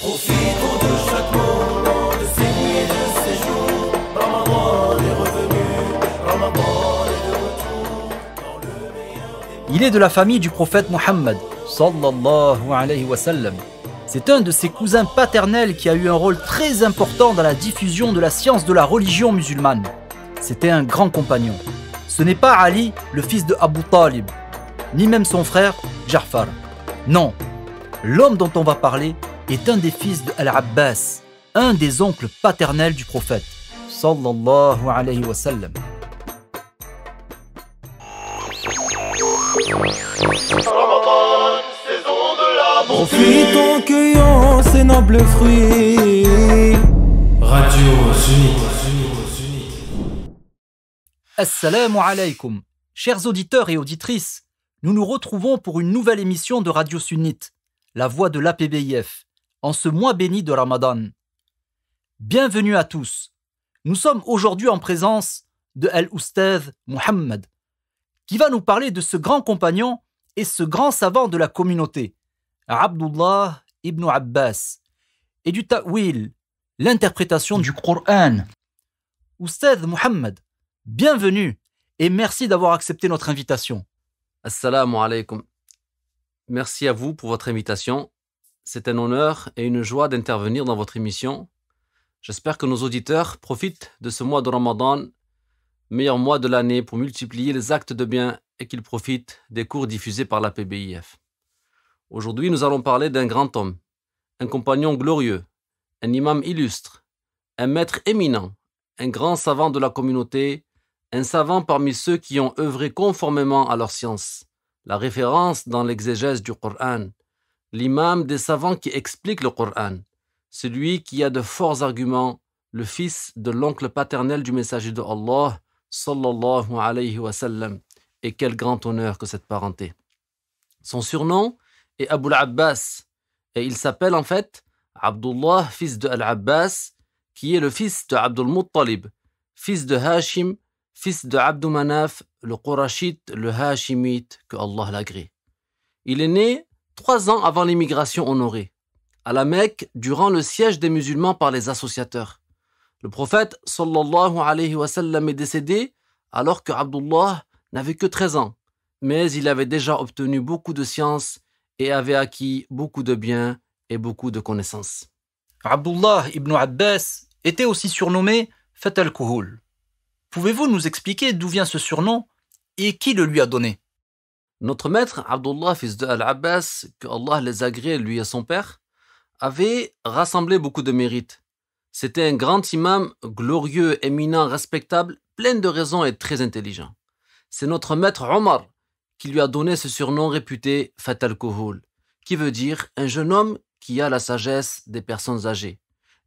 Profitons de chaque moment de ces nuits et de ces jours. Ramadan est revenu, Ramadan est de retour dans le meilleur des... Il est de la famille du prophète Mohammed, sallallahu alayhi wa sallam. C'est un de ses cousins paternels qui a eu un rôle très important dans la diffusion de la science de la religion musulmane. C'était un grand compagnon. Ce n'est pas Ali, le fils de Abu Talib, ni même son frère Ja'far. Non, l'homme dont on va parler est un des fils de Al-Abbas, un des oncles paternels du prophète, sallallahu alayhi wa sallam. Ramadan, saison de la bonté. Profitons, cueillons ces nobles fruits. Radio Sunnite. Assalamu alaykum. Chers auditeurs et auditrices, nous nous retrouvons pour une nouvelle émission de Radio Sunnite, la voix de l'APBIF, en ce mois béni de Ramadan. Bienvenue à tous. Nous sommes aujourd'hui en présence de Al-Oustaz Mohammed, qui va nous parler de ce grand compagnon et ce grand savant de la communauté, Abdullah ibn Abbas, et du ta'wil, l'interprétation du Coran. Oustaz Mohammed, bienvenue et merci d'avoir accepté notre invitation. Assalamu alaikum. Merci à vous pour votre invitation. C'est un honneur et une joie d'intervenir dans votre émission. J'espère que nos auditeurs profitent de ce mois de Ramadan, meilleur mois de l'année, pour multiplier les actes de bien et qu'ils profitent des cours diffusés par la PBIF. Aujourd'hui, nous allons parler d'un grand homme, un compagnon glorieux, un imam illustre, un maître éminent, un grand savant de la communauté, un savant parmi ceux qui ont œuvré conformément à leur science, la référence dans l'exégèse du Coran, l'imam des savants qui expliquent le Coran, celui qui a de forts arguments, le fils de l'oncle paternel du messager de Allah, sallallahu alayhi wa sallam. Et quel grand honneur que cette parenté. Son surnom est Abu al-Abbas, et il s'appelle en fait Abdullah, fils de Al-Abbas, qui est le fils de Abdul Muttalib, fils de Hashim, fils de Abdou Manaf, le Qurashite, le Hashimite, que Allah l'agrée. Il est né 3 ans avant l'immigration honorée, à la Mecque, durant le siège des musulmans par les associateurs. Le prophète sallallahu alayhi wa sallam est décédé alors que Abdullah n'avait que 13 ans, mais il avait déjà obtenu beaucoup de science et avait acquis beaucoup de biens et beaucoup de connaissances. Abdullah ibn Abbas était aussi surnommé Fat al-Kuhul. Pouvez-vous nous expliquer d'où vient ce surnom et qui le lui a donné? Notre maître, Abdullah, fils de Al-Abbas, que Allah les agrée, lui et son père, avait rassemblé beaucoup de mérites. C'était un grand imam glorieux, éminent, respectable, plein de raison et très intelligent. C'est notre maître Omar qui lui a donné ce surnom réputé Fat al-Kuhul, qui veut dire un jeune homme qui a la sagesse des personnes âgées.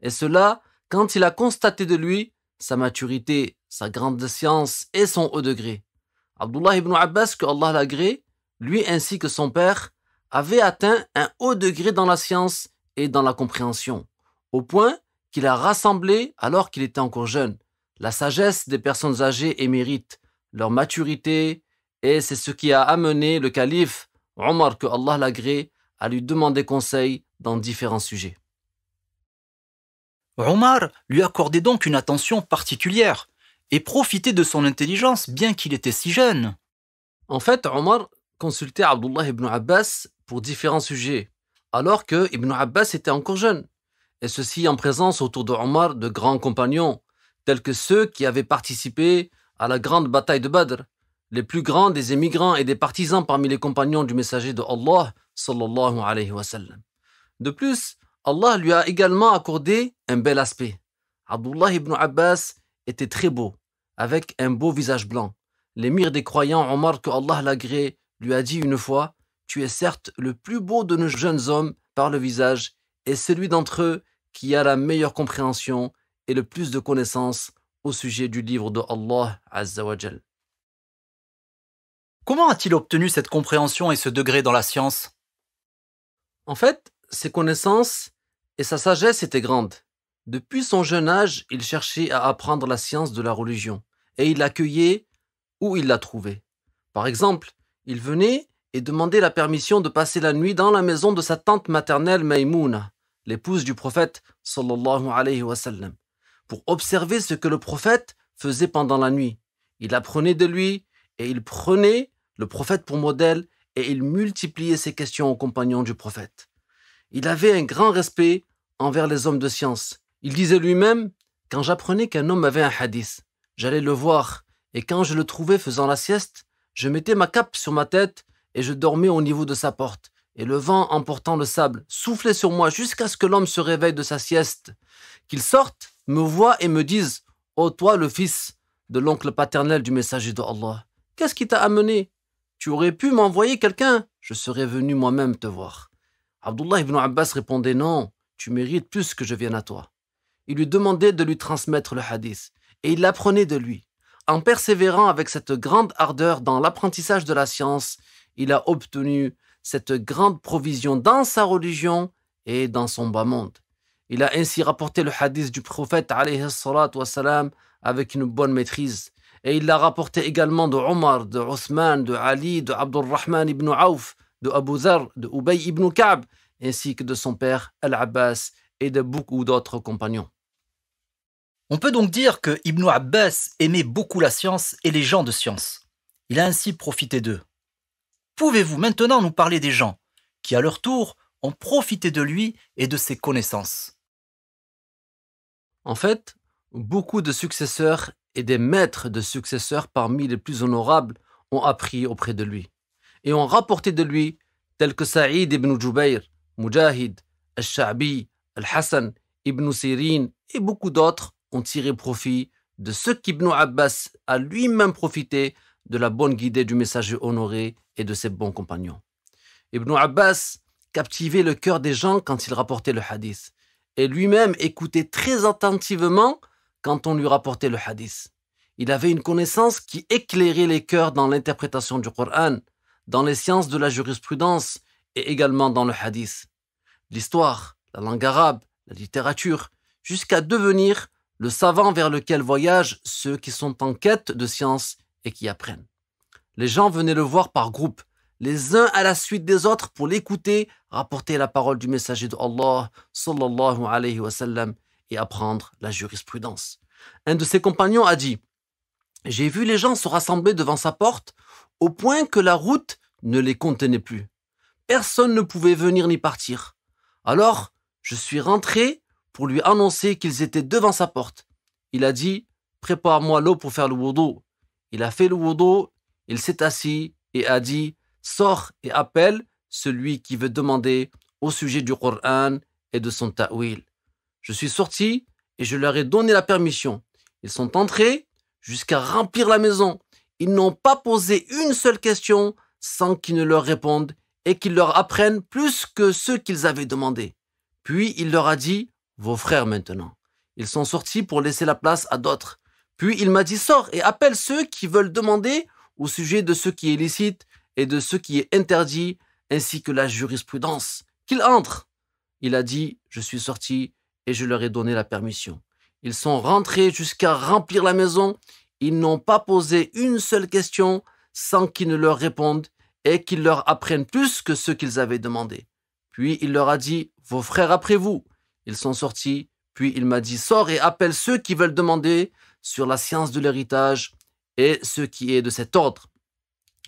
Et cela, quand il a constaté de lui sa maturité, sa grande science et son haut degré. Abdullah ibn Abbas, que Allah l'agrée, lui ainsi que son père, avait atteint un haut degré dans la science et dans la compréhension, au point qu'il a rassemblé, alors qu'il était encore jeune, la sagesse des personnes âgées et mérites, leur maturité, et c'est ce qui a amené le calife Omar, que Allah l'agrée, à lui demander conseil dans différents sujets. Omar lui accordait donc une attention particulière et profitait de son intelligence bien qu'il était si jeune. En fait, Omar consultait Abdullah ibn Abbas pour différents sujets, alors que Ibn Abbas était encore jeune, et ceci en présence autour de Omar de grands compagnons, tels que ceux qui avaient participé à la grande bataille de Badr, les plus grands des émigrants et des partisans parmi les compagnons du messager de Allah, sallallahu alayhi wa sallam. De plus, Allah lui a également accordé un bel aspect. Abdullah ibn Abbas était très beau, avec un beau visage blanc. L'émir des croyants, Omar, que Allah l'agrée, lui a dit une fois: « Tu es certes le plus beau de nos jeunes hommes par le visage, et celui d'entre eux qui a la meilleure compréhension et le plus de connaissances au sujet du livre de Allah Azza wa Jal. » Comment a-t-il obtenu cette compréhension et ce degré dans la science? En fait, ses connaissances et sa sagesse étaient grandes. Depuis son jeune âge, il cherchait à apprendre la science de la religion, et il l'accueillait où il la trouvait. Par exemple, il venait et demandait la permission de passer la nuit dans la maison de sa tante maternelle Maïmouna, l'épouse du prophète sallallahu alayhi wa sallam, pour observer ce que le prophète faisait pendant la nuit. Il apprenait de lui et il prenait le prophète pour modèle et il multipliait ses questions aux compagnons du prophète. Il avait un grand respect envers les hommes de science. Il disait lui-même, quand j'apprenais qu'un homme avait un hadith, j'allais le voir et quand je le trouvais faisant la sieste, je mettais ma cape sur ma tête et je dormais au niveau de sa porte. Et le vent, emportant le sable, soufflait sur moi jusqu'à ce que l'homme se réveille de sa sieste. Qu'il sorte, me voie et me dise « Ô toi, le fils de l'oncle paternel du messager de Allah, qu'est-ce qui t'a amené? Tu aurais pu m'envoyer quelqu'un, je serais venu moi-même te voir. » Abdullah ibn Abbas répondait « Non, tu mérites plus que je vienne à toi. » Il lui demandait de lui transmettre le hadith et il l'apprenait de lui. En persévérant avec cette grande ardeur dans l'apprentissage de la science, il a obtenu cette grande provision dans sa religion et dans son bas monde. Il a ainsi rapporté le hadith du prophète alayhi salatu wassalam avec une bonne maîtrise. Et il l'a rapporté également de Omar, de Othman, de Ali, de Abdurrahman ibn Auf, de Abu Dhar, de Ubay ibn Ka'b, ainsi que de son père Al-Abbas et de beaucoup d'autres compagnons. On peut donc dire que Ibn Abbas aimait beaucoup la science et les gens de science. Il a ainsi profité d'eux. Pouvez-vous maintenant nous parler des gens qui, à leur tour, ont profité de lui et de ses connaissances? En fait, beaucoup de successeurs et des maîtres de successeurs parmi les plus honorables ont appris auprès de lui et ont rapporté de lui, tels que Saïd ibn Jubayr, Mujahid, Al-Sha'bi, Al-Hassan, Ibn Sirin et beaucoup d'autres ont tiré profit de ce qu'Ibn Abbas a lui-même profité de la bonne guidée du messager honoré et de ses bons compagnons. Ibn Abbas captivait le cœur des gens quand il rapportait le hadith et lui-même écoutait très attentivement quand on lui rapportait le hadith. Il avait une connaissance qui éclairait les cœurs dans l'interprétation du Coran, dans les sciences de la jurisprudence et également dans le hadith, l'histoire, la langue arabe, la littérature, jusqu'à devenir le savant vers lequel voyagent ceux qui sont en quête de science et qui apprennent. Les gens venaient le voir par groupe, les uns à la suite des autres pour l'écouter, rapporter la parole du messager de Allah, sallallahu alayhi wa sallam, et apprendre la jurisprudence. Un de ses compagnons a dit « J'ai vu les gens se rassembler devant sa porte au point que la route ne les contenait plus. Personne ne pouvait venir ni partir. Alors, je suis rentré pour lui annoncer qu'ils étaient devant sa porte. Il a dit « Prépare-moi l'eau pour faire le wudu. » Il a fait le wudu, il s'est assis et a dit « Sors et appelle celui qui veut demander au sujet du Coran et de son ta'wil. » Je suis sorti et je leur ai donné la permission. Ils sont entrés jusqu'à remplir la maison. Ils n'ont pas posé une seule question sans qu'ils ne leur répondent et qu'ils leur apprennent plus que ce qu'ils avaient demandé. Puis il leur a dit « Vos frères maintenant. » Ils sont sortis pour laisser la place à d'autres. Puis il m'a dit « Sors et appelle ceux qui veulent demander au sujet de ce qui est licite et de ce qui est interdit, ainsi que la jurisprudence. Qu'ils entrent. » Il a dit « Je suis sorti et je leur ai donné la permission. » Ils sont rentrés jusqu'à remplir la maison. Ils n'ont pas posé une seule question sans qu'ils ne leur répondent et qu'ils leur apprennent plus que ce qu'ils avaient demandé. Puis il leur a dit « Vos frères après vous. » Ils sont sortis. Puis il m'a dit « Sors et appelle ceux qui veulent demander sur la science de l'héritage et ce qui est de cet ordre. »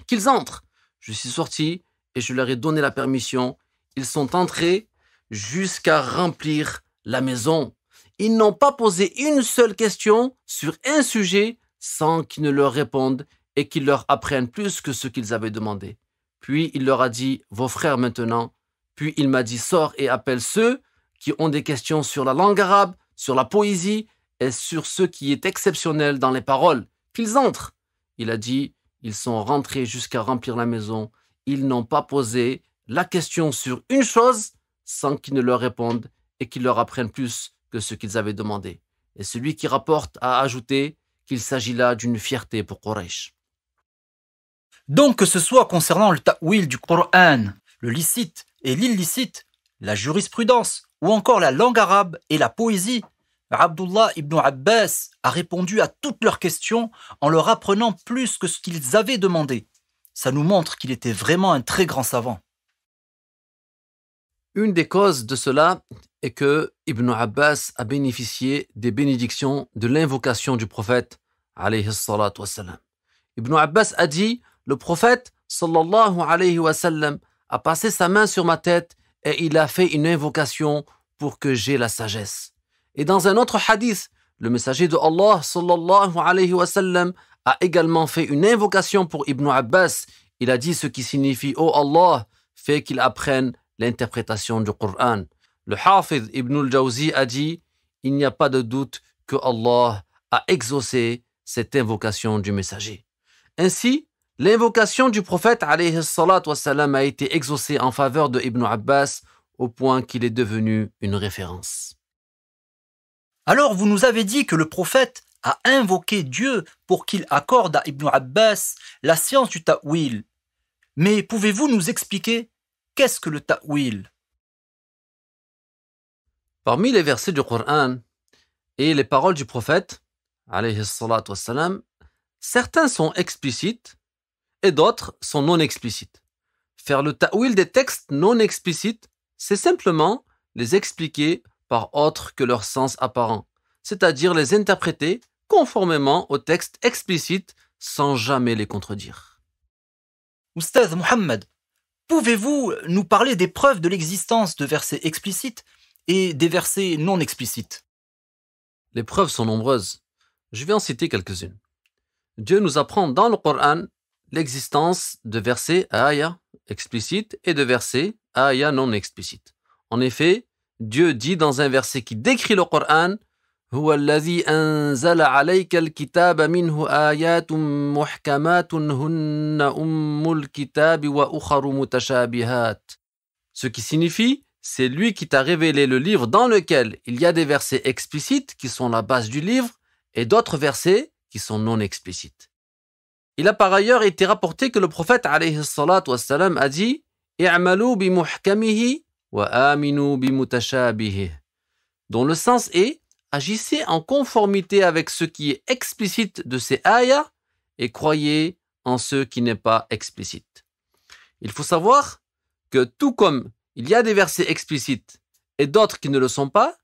Qu'ils entrent. Je suis sorti et je leur ai donné la permission. Ils sont entrés jusqu'à remplir la maison. Ils n'ont pas posé une seule question sur un sujet sans qu'ils ne leur répondent et qu'ils leur apprennent plus que ce qu'ils avaient demandé. Puis il leur a dit « Vos frères maintenant. » Puis il m'a dit « Sors et appelle ceux qui ont des questions sur la langue arabe, sur la poésie et sur ce qui est exceptionnel dans les paroles. Qu'ils entrent. » Il a dit « Ils sont rentrés jusqu'à remplir la maison. Ils n'ont pas posé la question sur une chose sans qu'ils ne leur répondent et qu'ils leur apprennent plus que ce qu'ils avaient demandé. » Et celui qui rapporte a ajouté qu'il s'agit là d'une fierté pour Quraysh. Donc que ce soit concernant le ta'wil du Coran, le licite et l'illicite, la jurisprudence ou encore la langue arabe et la poésie, Abdullah ibn Abbas a répondu à toutes leurs questions en leur apprenant plus que ce qu'ils avaient demandé. Ça nous montre qu'il était vraiment un très grand savant. Une des causes de cela est que Ibn Abbas a bénéficié des bénédictions de l'invocation du prophète alayhi salatu wassalam. Ibn Abbas a dit, le prophète sallallahu alayhi wa sallam a passé sa main sur ma tête et il a fait une invocation pour que j'aie la sagesse. Et dans un autre hadith, le messager de Allah sallallahu alayhi wa sallam a également fait une invocation pour Ibn Abbas. Il a dit ce qui signifie « Oh Allah, fait qu'il apprenne l'interprétation du Coran ». Le Hafiz Ibn al-Jawzi a dit « Il n'y a pas de doute que Allah a exaucé cette invocation du messager ». Ainsi, l'invocation du prophète alayhi salatu wassalam a été exaucée en faveur de Ibn Abbas au point qu'il est devenu une référence. Alors vous nous avez dit que le prophète a invoqué Dieu pour qu'il accorde à Ibn Abbas la science du ta'wil. Mais pouvez-vous nous expliquer qu'est-ce que le ta'wil? Parmi les versets du Coran et les paroles du prophète, alayhi salatu wassalam, certains sont explicites et d'autres sont non explicites. Faire le ta'wil des textes non explicites, c'est simplement les expliquer par autre que leur sens apparent, c'est-à-dire les interpréter conformément aux textes explicites sans jamais les contredire. Oustaz Mohammed, pouvez-vous nous parler des preuves de l'existence de versets explicites et des versets non explicites? Les preuves sont nombreuses. Je vais en citer quelques-unes. Dieu nous apprend dans le Coran l'existence de versets ayah explicites et de versets ayah non explicites. En effet, Dieu dit dans un verset qui décrit le Coran هو الذي أنزل عليك الكتاب منه آيات محكمات هن أم الكتاب وأخر متشابهات. Ce qui signifie, c'est lui qui t'a révélé le livre dans lequel il y a des versets explicites qui sont la base du livre et d'autres versets qui sont non explicites. Il a par ailleurs été rapporté que le prophète alayhi salatu wassalam a dit i'malu bi muhkamihi wa aminu bi mutashabihi, dont le sens est agissez en conformité avec ce qui est explicite de ces ayahs et croyez en ce qui n'est pas explicite. Il faut savoir que tout comme il y a des versets explicites et d'autres qui ne le sont pas,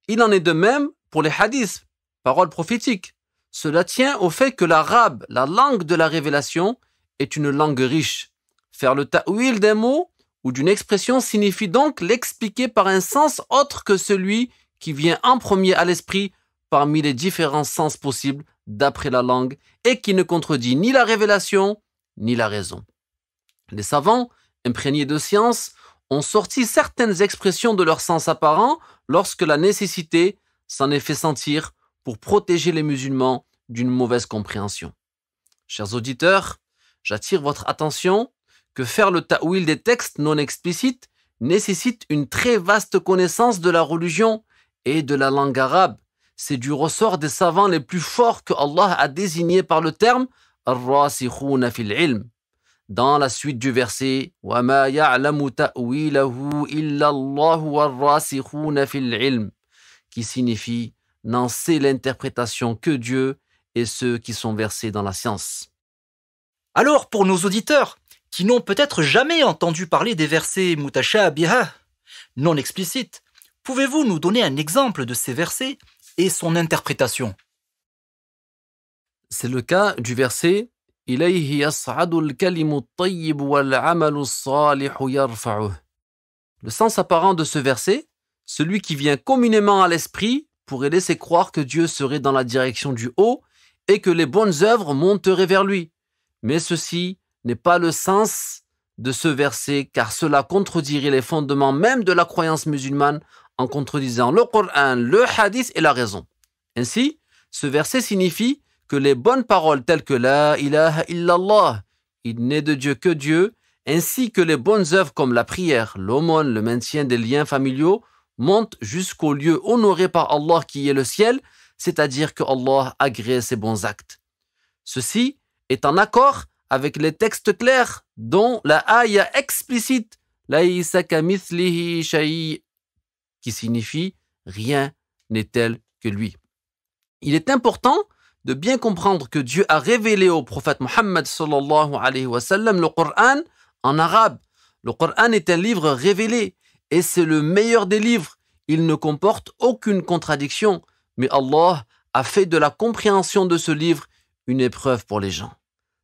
il en est de même pour les hadiths, paroles prophétiques. Cela tient au fait que l'arabe, la langue de la révélation, est une langue riche. Faire le ta'wil d'un mot ou d'une expression signifie donc l'expliquer par un sens autre que celui qui vient en premier à l'esprit parmi les différents sens possibles d'après la langue et qui ne contredit ni la révélation ni la raison. Les savants, imprégnés de science, ont sorti certaines expressions de leur sens apparent lorsque la nécessité s'en est fait sentir pour protéger les musulmans d'une mauvaise compréhension. Chers auditeurs, j'attire votre attention que faire le ta'wil des textes non explicites nécessite une très vaste connaissance de la religion et de la langue arabe. C'est du ressort des savants les plus forts que Allah a désignés par le terme « ar-rasikhuna fil ilm ». Dans la suite du verset « wa ma ya'lamu ta'wilahu illa Allahu war-rasikhuna fil ilm » qui signifie « n'en sait l'interprétation que Dieu et ceux qui sont versés dans la science ». Alors pour nos auditeurs qui n'ont peut-être jamais entendu parler des versets mutashabihah, non explicites, pouvez-vous nous donner un exemple de ces versets et son interprétation? C'est le cas du verset « Ilayhi yas'adu al-kalimu at-tayyib wal-'amalu as-salihu yarfa'uh ». Le sens apparent de ce verset, celui qui vient communément à l'esprit, pourrait laisser croire que Dieu serait dans la direction du haut et que les bonnes œuvres monteraient vers lui. Mais ceci n'est pas le sens de ce verset car cela contredirait les fondements même de la croyance musulmane en contredisant le Coran, le hadith et la raison. Ainsi, ce verset signifie que les bonnes paroles telles que la ilaha illallah, il n'est de Dieu que Dieu, ainsi que les bonnes œuvres comme la prière, l'aumône, le maintien des liens familiaux, montent jusqu'au lieu honoré par Allah qui est le ciel, c'est-à-dire que Allah agrée ses bons actes. Ceci est en accord avec les textes clairs dont la ayah explicite laïsa kamithlihi shay' qui signifie rien n'est tel que lui. Il est important de bien comprendre que Dieu a révélé au prophète Mohammed sallallahu alayhi wa sallam le Coran en arabe. Le Coran est un livre révélé et c'est le meilleur des livres. il ne comporte aucune contradiction, mais Allah a fait de la compréhension de ce livre une épreuve pour les gens.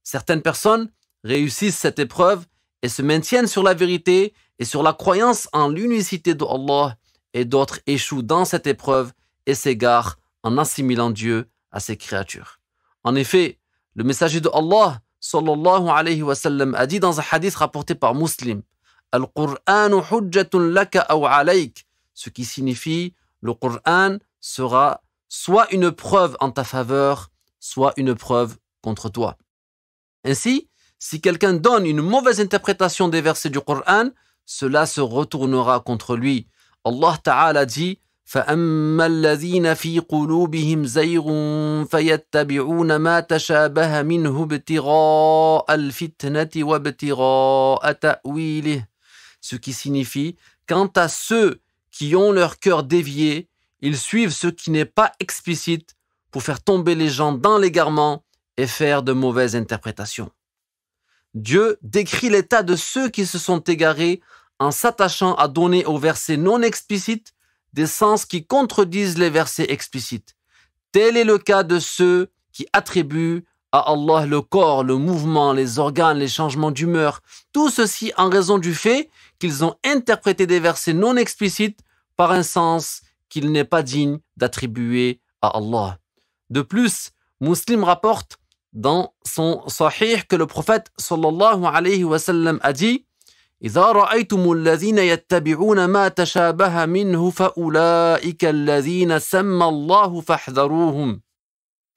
Certaines personnes réussissent cette épreuve et se maintiennent sur la vérité et sur la croyance en l'unicité de Allah, et d'autres échouent dans cette épreuve et s'égarent en assimilant Dieu à ses créatures. En effet, le messager de Allah, sallallahu alayhi wa sallam, a dit dans un hadith rapporté par Muslim, « Al-Qur'anu hujjatun laka aw alayk » ce qui signifie « le Qur'an sera soit une preuve en ta faveur, soit une preuve contre toi. » Ainsi, si quelqu'un donne une mauvaise interprétation des versets du Qur'an, cela se retournera contre lui. Allah Ta'ala dit فَأَمَّا الَّذِينَ فِي قُلُوبِهِمْ زَيْغٌ فَيَتَّبِعُونَ مَا تَشَابَهَ مِنْهُ ابْتِغَاءَ الْفِتْنَةِ وَابْتِغَاءَ تَأْوِيلِهِ. Ce qui signifie, quant à ceux qui ont leur cœur dévié, ils suivent ce qui n'est pas explicite pour faire tomber les gens dans l'égarement et faire de mauvaises interprétations. Dieu décrit l'état de ceux qui se sont égarés en s'attachant à donner aux versets non explicites des sens qui contredisent les versets explicites. Tel est le cas de ceux qui attribuent à Allah le corps, le mouvement, les organes, les changements d'humeur, tout ceci en raison du fait qu'ils ont interprété des versets non explicites par un sens qu'il n'est pas digne d'attribuer à Allah. De plus, Muslim rapporte dans son Sahih que le prophète sallallahu alayhi wa sallam a dit إذا رأيتم الذين يتبعون ما تشابه منه فأولئك الذين سمى الله فاحذروهم.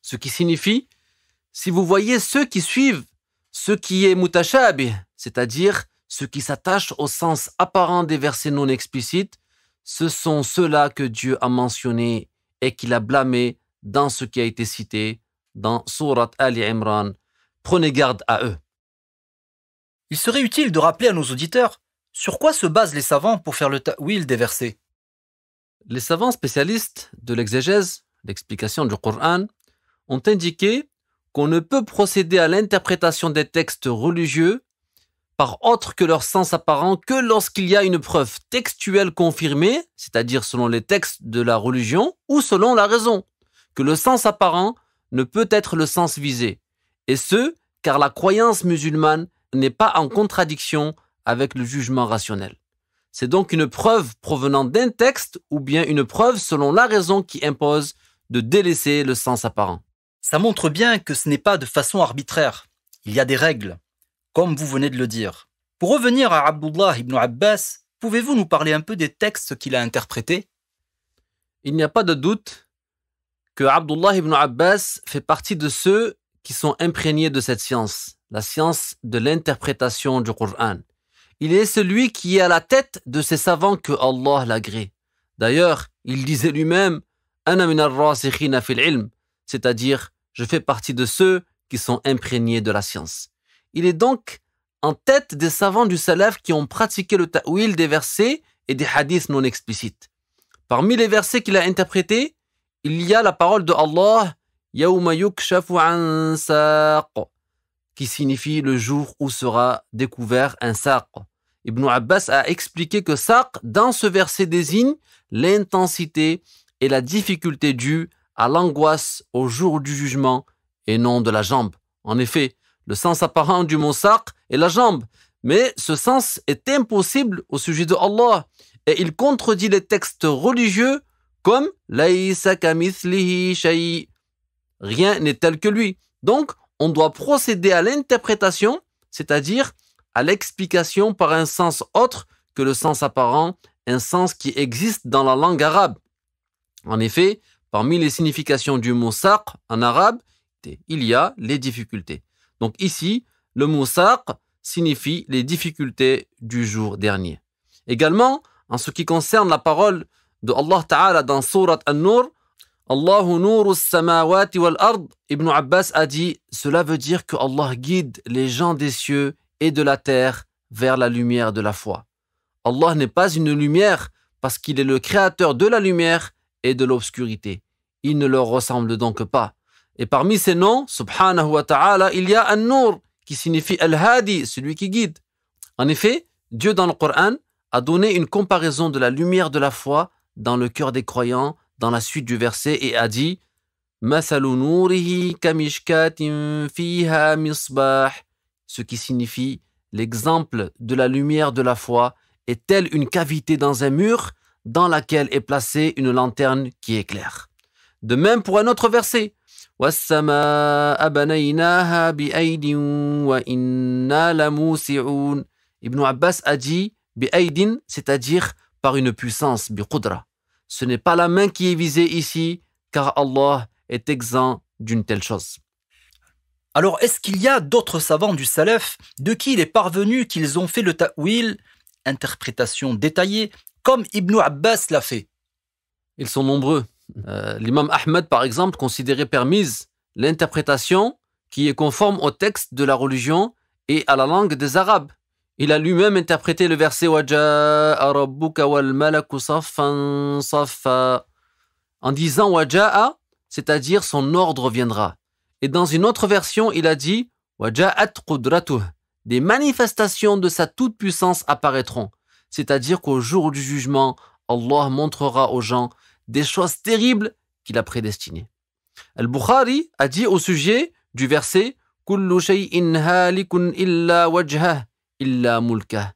Ce qui signifie, si vous voyez ceux qui suivent ce qui est mutashabih, c'est-à-dire ceux qui s'attachent au sens apparent des versets non explicites, ce sont ceux-là que Dieu a mentionnés et qu'il a blâmés dans ce qui a été cité dans Sourate Ali Imran. Prenez garde à eux. Il serait utile de rappeler à nos auditeurs sur quoi se basent les savants pour faire le ta'wil des versets. Les savants spécialistes de l'exégèse, l'explication du Coran, ont indiqué qu'on ne peut procéder à l'interprétation des textes religieux par autre que leur sens apparent que lorsqu'il y a une preuve textuelle confirmée, c'est-à-dire selon les textes de la religion ou selon la raison, que le sens apparent ne peut être le sens visé, et ce, car la croyance musulmane n'est pas en contradiction avec le jugement rationnel. C'est donc une preuve provenant d'un texte ou bien une preuve selon la raison qui impose de délaisser le sens apparent. Ça montre bien que ce n'est pas de façon arbitraire. Il y a des règles, comme vous venez de le dire. Pour revenir à Abdullah ibn Abbas, pouvez-vous nous parler un peu des textes qu'il a interprétés? Il n'y a pas de doute que Abdullah ibn Abbas fait partie de ceux qui sont imprégnés de cette science, la science de l'interprétation du Coran. Il est celui qui est à la tête de ces savants que Allah l'agrée. D'ailleurs, il disait lui-même « Ana min ar-rasikhina fil ilm », c'est-à-dire « Je fais partie de ceux qui sont imprégnés de la science ». Il est donc en tête des savants du salaf qui ont pratiqué le ta'wil des versets et des hadiths non explicites. Parmi les versets qu'il a interprétés, il y a la parole de Allah « Yawma yukshafu an saq » qui signifie le jour où sera découvert un saq. Ibn Abbas a expliqué que saq, dans ce verset, désigne l'intensité et la difficulté due à l'angoisse au jour du jugement et non de la jambe. En effet, le sens apparent du mot saq est la jambe, mais ce sens est impossible au sujet de Allah et il contredit les textes religieux comme Laysa kamithlihi shay. Rien n'est tel que lui. Donc, on doit procéder à l'interprétation, c'est-à-dire à l'explication par un sens autre que le sens apparent, un sens qui existe dans la langue arabe. En effet, parmi les significations du mot saq en arabe, il y a les difficultés. Donc ici, le mot saq signifie les difficultés du jour dernier. Également, en ce qui concerne la parole de Allah Ta'ala dans Surat An-Nur, Allahu nuru samawati wal ard, Ibn Abbas a dit, cela veut dire que Allah guide les gens des cieux et de la terre vers la lumière de la foi. Allah n'est pas une lumière parce qu'il est le créateur de la lumière et de l'obscurité. Il ne leur ressemble donc pas. Et parmi ces noms, subhanahu wa ta'ala, il y a An-Nur qui signifie Al-Hadi, celui qui guide. En effet, Dieu dans le Coran a donné une comparaison de la lumière de la foi dans le cœur des croyants dans la suite du verset et a dit Mathalu nourihi kamishkatin fiha misbah, ce qui signifie l'exemple de la lumière de la foi est telle une cavité dans un mur dans laquelle est placée une lanterne qui éclaire. De même pour un autre verset وَالسَّمَاءَ بَنَيْنَاهَا بِأَيْدٍ وَإِنَّا لَمُوسِعُونَ. Ibn Abbas a dit بِأَيْدٍ, c'est-à-dire par une puissance, biqudra. Ce n'est pas la main qui est visée ici, car Allah est exempt d'une telle chose. Alors, est-ce qu'il y a d'autres savants du Salaf de qui il est parvenu qu'ils ont fait le ta'wil, interprétation détaillée, comme Ibn Abbas l'a fait? Ils sont nombreux. L'imam Ahmed, par exemple, considérait permise l'interprétation qui est conforme au texte de la religion et à la langue des Arabes. Il a lui-même interprété le verset وَجَاءَ رَبُّكَ وَالْمَلَكُ صَفًّا صَفًّا en disant وَجَاءَ, c'est-à-dire son ordre viendra. Et dans une autre version, il a dit وَجَاءَتْ قُدْرَتُهُ, des manifestations de sa toute-puissance apparaîtront. C'est-à-dire qu'au jour du jugement, Allah montrera aux gens des choses terribles qu'il a prédestinées. Al-Bukhari a dit au sujet du verset كُلُّ شَيْءٍ هَالِكٌ إِلَّا وَجْهَهُ إِلَّا مُلْكَهُ,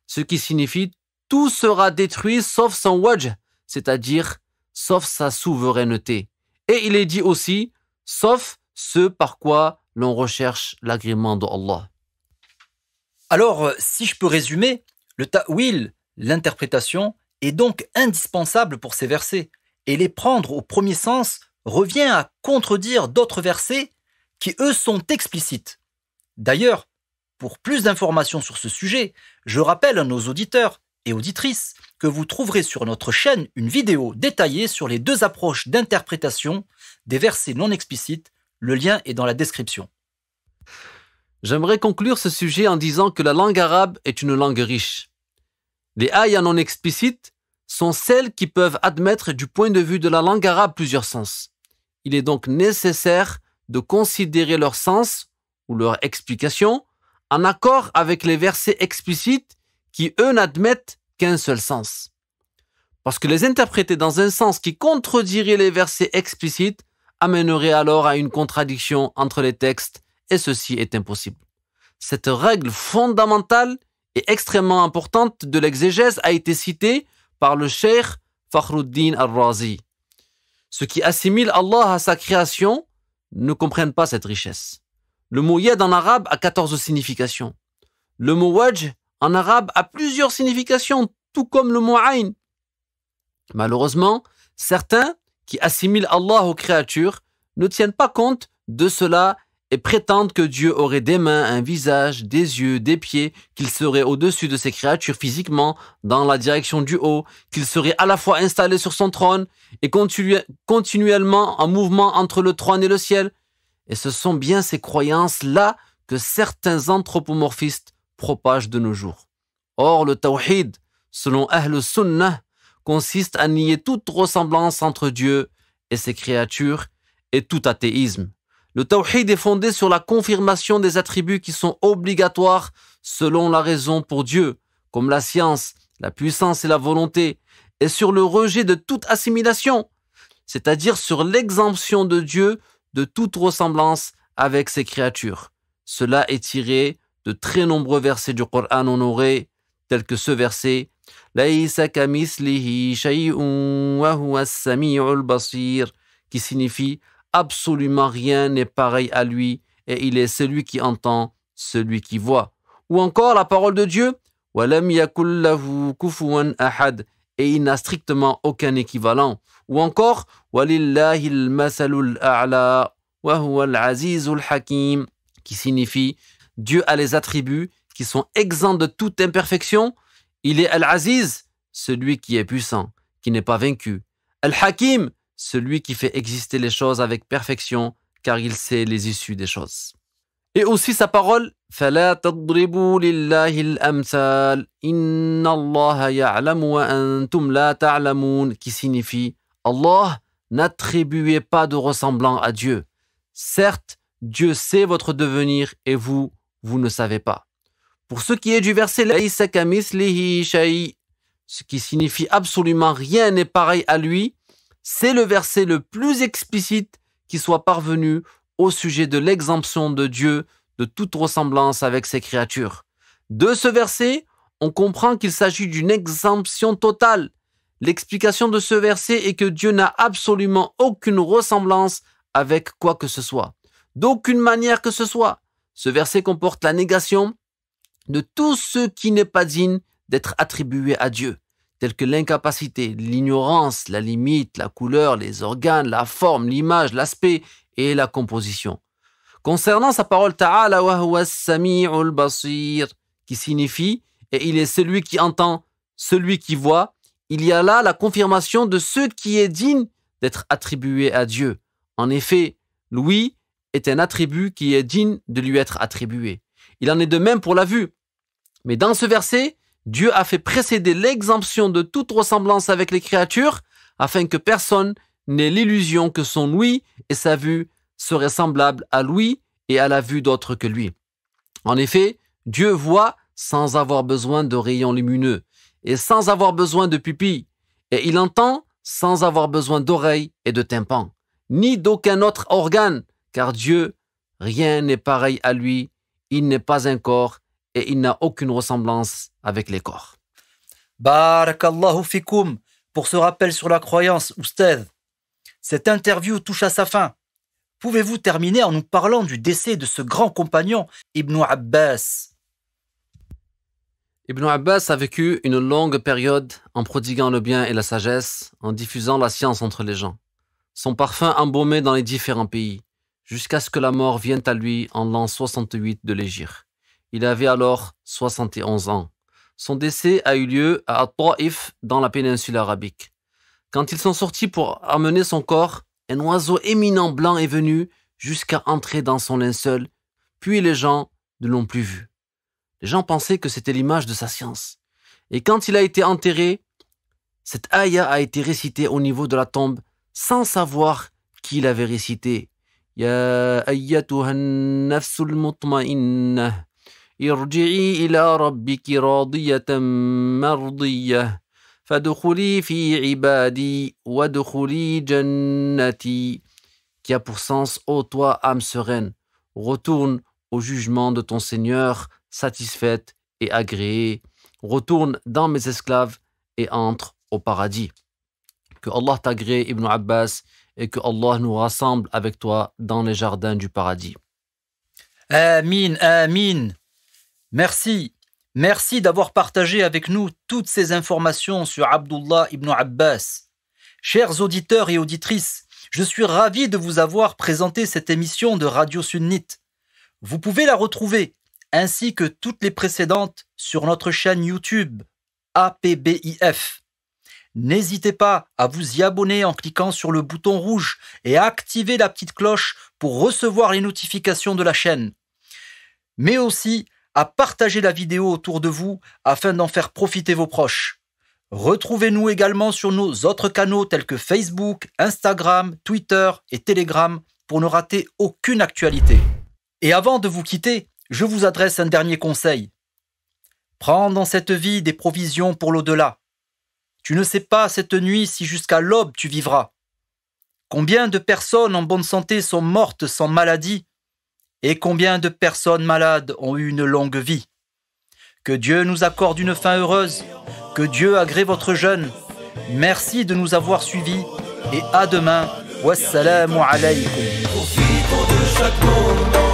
ce qui signifie tout sera détruit sauf son wajh, c'est-à-dire sauf sa souveraineté. Et il est dit aussi sauf ce par quoi l'on recherche l'agrément de Allah. Alors, si je peux résumer, le ta'wil, l'interprétation, est donc indispensable pour ces versets, et les prendre au premier sens revient à contredire d'autres versets qui, eux, sont explicites. D'ailleurs, pour plus d'informations sur ce sujet, je rappelle à nos auditeurs et auditrices que vous trouverez sur notre chaîne une vidéo détaillée sur les deux approches d'interprétation des versets non explicites. Le lien est dans la description. J'aimerais conclure ce sujet en disant que la langue arabe est une langue riche. Les ayats non explicites sont celles qui peuvent admettre du point de vue de la langue arabe plusieurs sens. Il est donc nécessaire de considérer leur sens ou leur explication en accord avec les versets explicites qui, eux, n'admettent qu'un seul sens. Parce que les interpréter dans un sens qui contredirait les versets explicites amènerait alors à une contradiction entre les textes et ceci est impossible. Cette règle fondamentale et extrêmement importante de l'exégèse a été citée par le cheikh Fakhruddin al-Razi. Ceux qui assimilent Allah à sa création ne comprennent pas cette richesse. Le mot yad en arabe a 14 significations. Le mot wajh en arabe a plusieurs significations, tout comme le mot ayn. Malheureusement, certains qui assimilent Allah aux créatures ne tiennent pas compte de cela et prétendent que Dieu aurait des mains, un visage, des yeux, des pieds, qu'il serait au-dessus de ces créatures physiquement, dans la direction du haut, qu'il serait à la fois installé sur son trône et continuellement en mouvement entre le trône et le ciel. Et ce sont bien ces croyances-là que certains anthropomorphistes propagent de nos jours. Or, le tawhid, selon Ahl Sunnah, consiste à nier toute ressemblance entre Dieu et ses créatures et tout athéisme. Le tawhid est fondé sur la confirmation des attributs qui sont obligatoires selon la raison pour Dieu, comme la science, la puissance et la volonté, et sur le rejet de toute assimilation, c'est-à-dire sur l'exemption de Dieu de toute ressemblance avec ses créatures. Cela est tiré de très nombreux versets du Coran honoré, tels que ce verset « Laysa kamislihi shay'un wa huwa as-sami'ul basir » qui signifie « Absolument rien n'est pareil à lui et il est celui qui entend, celui qui voit ». Ou encore la parole de Dieu « Walam yakul lahu kufuwan ahad » et il n'a strictement aucun équivalent. Ou encore « Walillahil masalul a'la wa huwa al-azizul hakim » qui signifie « Dieu a les attributs qui sont exempts de toute imperfection. Il est Al-Aziz, celui qui est puissant, qui n'est pas vaincu. Al-Hakim, celui qui fait exister les choses avec perfection, car il sait les issues des choses. » Et aussi sa parole فَلَا تَضْرِبُوا لِلَّهِ الْأَمْثَالِ إِنَّ اللَّهَ يَعْلَمُ وَأَنْتُمْ لَا تَعْلَمُونَ qui signifie Allah, n'attribuez pas de ressemblant à Dieu. Certes, Dieu sait votre devenir et vous ne savez pas. Pour ce qui est du verset لَيْسَ كَمِثْلِهِ شَيْءٌ, ce qui signifie absolument rien n'est pareil à lui, c'est le verset le plus explicite qui soit parvenu au sujet de l'exemption de Dieu de toute ressemblance avec ses créatures. De ce verset, on comprend qu'il s'agit d'une exemption totale. L'explication de ce verset est que Dieu n'a absolument aucune ressemblance avec quoi que ce soit, d'aucune manière que ce soit. Ce verset comporte la négation de tout ce qui n'est pas digne d'être attribué à Dieu, tel que l'incapacité, l'ignorance, la limite, la couleur, les organes, la forme, l'image, l'aspect et la composition. Concernant sa parole Ta'ala wa huwa as-sami'ul basir, qui signifie « et il est celui qui entend, celui qui voit », il y a là la confirmation de ce qui est digne d'être attribué à Dieu. En effet, l'ouïe est un attribut qui est digne de lui être attribué. Il en est de même pour la vue. Mais dans ce verset, Dieu a fait précéder l'exemption de toute ressemblance avec les créatures afin que personne n'ait l'illusion que son ouïe et sa vue seraient semblables à l'ouïe et à la vue d'autres que lui. En effet, Dieu voit sans avoir besoin de rayons lumineux et sans avoir besoin de pupilles, et il entend sans avoir besoin d'oreilles et de tympans, ni d'aucun autre organe, car Dieu, rien n'est pareil à lui, il n'est pas un corps et il n'a aucune ressemblance avec les corps. Barakallahu fikoum pour ce rappel sur la croyance, Oustaz. Cette interview touche à sa fin. Pouvez-vous terminer en nous parlant du décès de ce grand compagnon, Ibn Abbas? Ibn Abbas a vécu une longue période en prodiguant le bien et la sagesse, en diffusant la science entre les gens. Son parfum embaumé dans les différents pays, jusqu'à ce que la mort vienne à lui en l'an 68 de l'Hégire. Il avait alors 71 ans. Son décès a eu lieu à Taïf, dans la péninsule arabique. Quand ils sont sortis pour amener son corps, un oiseau éminent blanc est venu jusqu'à entrer dans son linceul, puis les gens ne l'ont plus vu. Les gens pensaient que c'était l'image de sa science. Et quand il a été enterré, cette ayah a été récitée au niveau de la tombe sans savoir qui l'avait récitée. Ya ayyatuhan nafsul mutma'innah, irji'i ila rabbiki radiyatan mardiyah, fadkhuli fi ibadi wadkhuli jannati, qui a pour sens, ô toi, âme sereine, retourne au jugement de ton Seigneur, satisfaite et agréée, retourne dans mes esclaves et entre au paradis. Que Allah t'agrée, Ibn Abbas, et que Allah nous rassemble avec toi dans les jardins du paradis. Amin, amin. Merci. Merci d'avoir partagé avec nous toutes ces informations sur Abdullah ibn Abbas. Chers auditeurs et auditrices, je suis ravi de vous avoir présenté cette émission de Radio Sunnite. Vous pouvez la retrouver, ainsi que toutes les précédentes, sur notre chaîne YouTube, APBIF. N'hésitez pas à vous y abonner en cliquant sur le bouton rouge et à activer la petite cloche pour recevoir les notifications de la chaîne. Mais aussi à partager la vidéo autour de vous afin d'en faire profiter vos proches. Retrouvez-nous également sur nos autres canaux tels que Facebook, Instagram, Twitter et Telegram pour ne rater aucune actualité. Et avant de vous quitter, je vous adresse un dernier conseil. Prends dans cette vie des provisions pour l'au-delà. Tu ne sais pas cette nuit si jusqu'à l'aube tu vivras. Combien de personnes en bonne santé sont mortes sans maladie et combien de personnes malades ont eu une longue vie. Que Dieu nous accorde une fin heureuse, que Dieu agrée votre jeûne. Merci de nous avoir suivis et à demain. Wassalamu alaykum. Profitons de chaque moment.